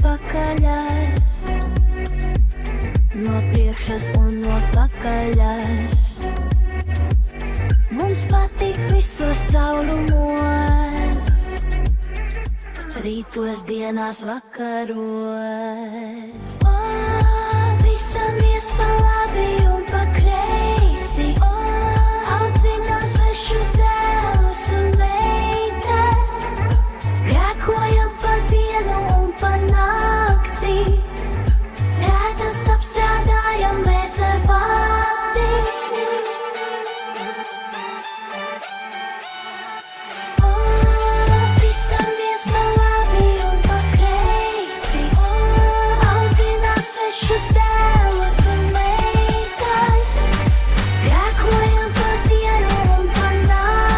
pakaļas, no priekšas un no pakaļas. Mums patīk visos caurumos, rītos, dienās, vakaros. O, visam ies pa labi,